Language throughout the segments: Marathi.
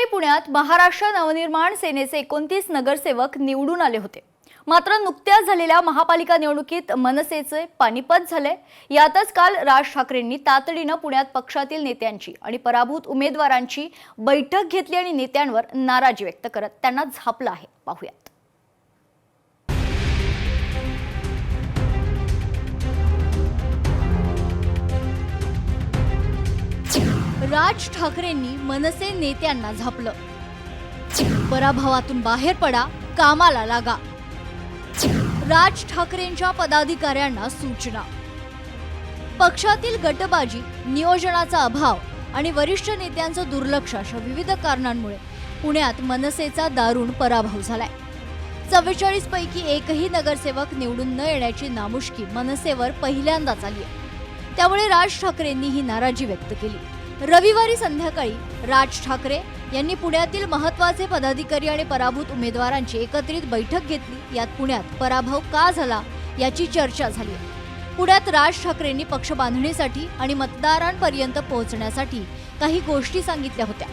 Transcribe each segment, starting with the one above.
रविवारी पुण्यात महाराष्ट्र नवनिर्माण सेनेचे 29 नगरसेवक निवडून आले होते। मात्र नुकत्याच झालेल्या महापालिका निवडणुकीत मनसेचे पानिपत झाले। यातच काल राज ठाकरेंनी तातडीने पुण्यात पक्षातील नेत्यांची आणि पराभूत उमेदवारांची बैठक घेतली आणि नेत्यांवर नाराजी व्यक्त करत त्यांना झापलं आहे। पाहूयात। राज ठाकरेंनी मनसे नेत्यांना झापलं। पराभवातून बाहेर पडा, कामाला लागा। राज ठाकरेंच्या पदाधिकाऱ्यांना सूचना। पक्षातील गटबाजी, नियोजनाचा अभाव आणि वरिष्ठ नेत्यांचं दुर्लक्ष अशा विविध कारणांमुळे पुण्यात मनसेचा दारुण पराभव झालाय। 44 पैकी एकही नगरसेवक निवडून न येण्याची नामुष्की मनसेवर पहिल्यांदाच आली आहे। त्यामुळे राज ठाकरेंनी ही नाराजी व्यक्त केली। रविवारी संध्याकाळी राज ठाकरे यांनी पुण्यातील महत्त्वाचे पदाधिकारी आणि पराभूत उमेदवारांची एकत्रित बैठक घेतली। यात पुण्यात पराभव का झाला याची चर्चा झाली। पुण्यात राज ठाकरेंनी पक्ष बांधणीसाठी आणि मतदारांपर्यंत पोहोचण्यासाठी काही गोष्टी सांगितल्या होत्या।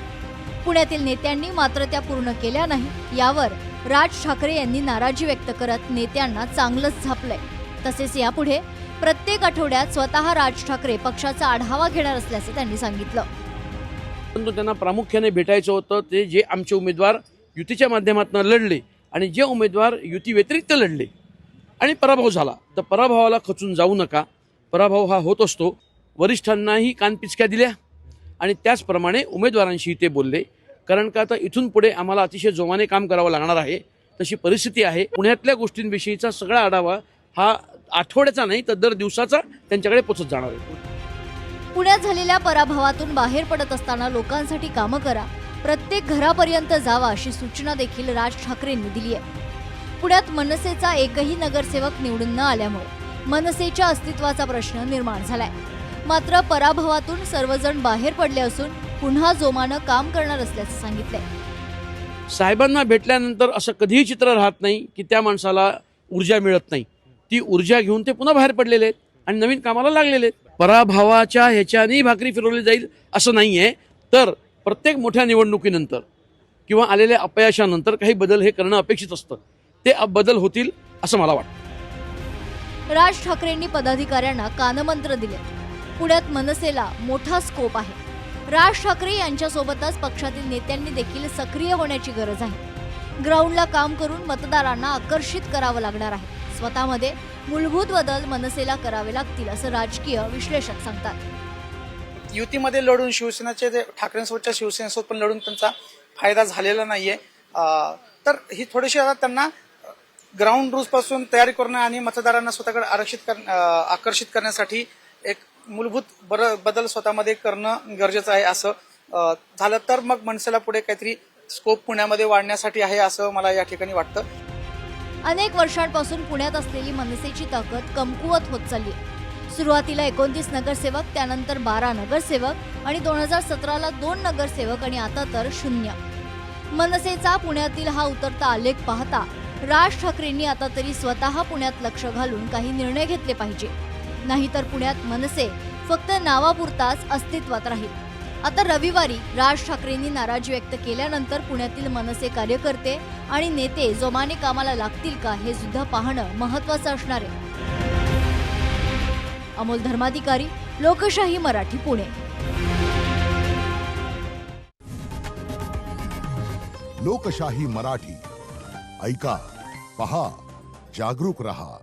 पुण्यातील नेत्यांनी मात्र त्या पूर्ण केल्या नाही। यावर राज ठाकरे यांनी नाराजी व्यक्त करत नेत्यांना चांगलंच झापलंय। तसेच यापुढे प्रत्येक आठवड्यात स्वतः राज ठाकरे पक्षाचा आढावा घेणार असल्याचं त्यांनी सांगितलं। परंतु त्यांना प्रामुख्याने भेटायचं होतं ते जे आमचे उमेदवार युतीच्या माध्यमातून लढले आणि जे उमेदवार युती व्यतिरिक्त लढले आणि पराभव झाला, तर पराभवाला खचून जाऊ नका। पराभव हा होत असतो। वरिष्ठांनाही कानपिचक्या दिल्या आणि त्याचप्रमाणे उमेदवारांशी ते बोलले, कारण का आता इथून पुढे आम्हाला अतिशय जोमाने काम करावं लागणार आहे। तशी परिस्थिती आहे। पुण्यातल्या गोष्टींविषयीचा सगळा आढावा हा आठवड्याचा नाही तर दर दिवसाचा त्यांच्याकडे पोहोचत जाणार आहे। पुण्यात झालेल्या पराभवातून बाहेर पडत असताना लोकांसाठी कामं करा, प्रत्येक घरापर्यंत जावा अशी सूचना देखील राज ठाकरेंनी दिली आहे। पुण्यात मनसेचा एकही नगरसेवक निवडून न आल्यामुळे मनसेच्या अस्तित्वाचा प्रश्न निर्माण झालाय। मात्र पराभवातून सर्वजण बाहेर पडले असून पुन्हा जोमानं काम करणार असल्याचं सांगितलंय। साहेबांना भेटल्यानंतर असं कधीही चित्र राहत नाही की त्या माणसाला ऊर्जा मिळत नाही। ती ऊर्जा घेऊन ते पुन्हा बाहेर पडलेले आहेत आणि नवीन कामाला लागलेले आहेत। पराभवाच्या ह्याच्यानेही भाकरी फिरवली जाईल असं नाहीये। तर प्रत्येक मोठ्या निवडणुकीनंतर किंवा आलेल्या अपयशानंतर काही बदल हे करणं अपेक्षित असतं। ते बदल होतील असं मला वाटतं। राज ठाकरेंनी पदाधिकाऱ्यांना कानमंत्र दिले। पुण्यात मनसेला मोठा स्कोप आहे। राज ठाकरे यांच्यासोबतच पक्षातील नेत्यांनी देखील सक्रिय होण्याची गरज आहे। ग्राउंडला काम करून मतदारांना आकर्षित करावं लागणार आहे। स्वतःमध्ये मूलभूत बदल मनसेला करावे लागतील असं राजकीय विश्लेषक सांगतात। युतीमध्ये लढून शिवसेनेचे ठाकरेंसोबतच्या शिवसेनेसोबत पण लढून त्यांचा फायदा झालेला नाहीये। तर ही थोडीशी आता त्यांना ग्राउंड रूल्स पासून तयारी करणं आणि मतदारांना स्वतःकडे आकर्षित करण्यासाठी एक मूलभूत बदल स्वतःमध्ये करणं गरजेचं आहे। असं झालं तर मग मनसेला पुढे काहीतरी स्कोप पुण्यामध्ये वाढण्यासाठी आहे असं मला या ठिकाणी वाटतं। अनेक वर्षांपासून पुण्यात असलेली मनसेची ताकद कमकुवत होत चालली आहे। सुरुवातीला 29 नगरसेवक, त्यानंतर 12 नगरसेवक आणि 2017ला 2 नगरसेवक आणि आता तर 0। मनसेचा पुण्यातील हा उतरता आलेख पाहता राज ठाकरेंनी आता तरी स्वतः पुण्यात लक्ष घालून काही निर्णय घेतले पाहिजे। नाहीतर पुण्यात मनसे फक्त नावापुरताच अस्तित्वात राहील। आता रविवारी राज ठाकरेंनी नाराजी व्यक्त केल्यानंतर पुण्यातील मनसे कार्यकर्ते आणि नेते जोमाने कामाला लागतील का हे सुद्धा पाहणं महत्त्वाचं असणार आहे। अमोल धर्माधिकारी, लोकशाही मराठी, पुणे। लोकशाही मराठी ऐका, पहा, जागरूक रहा।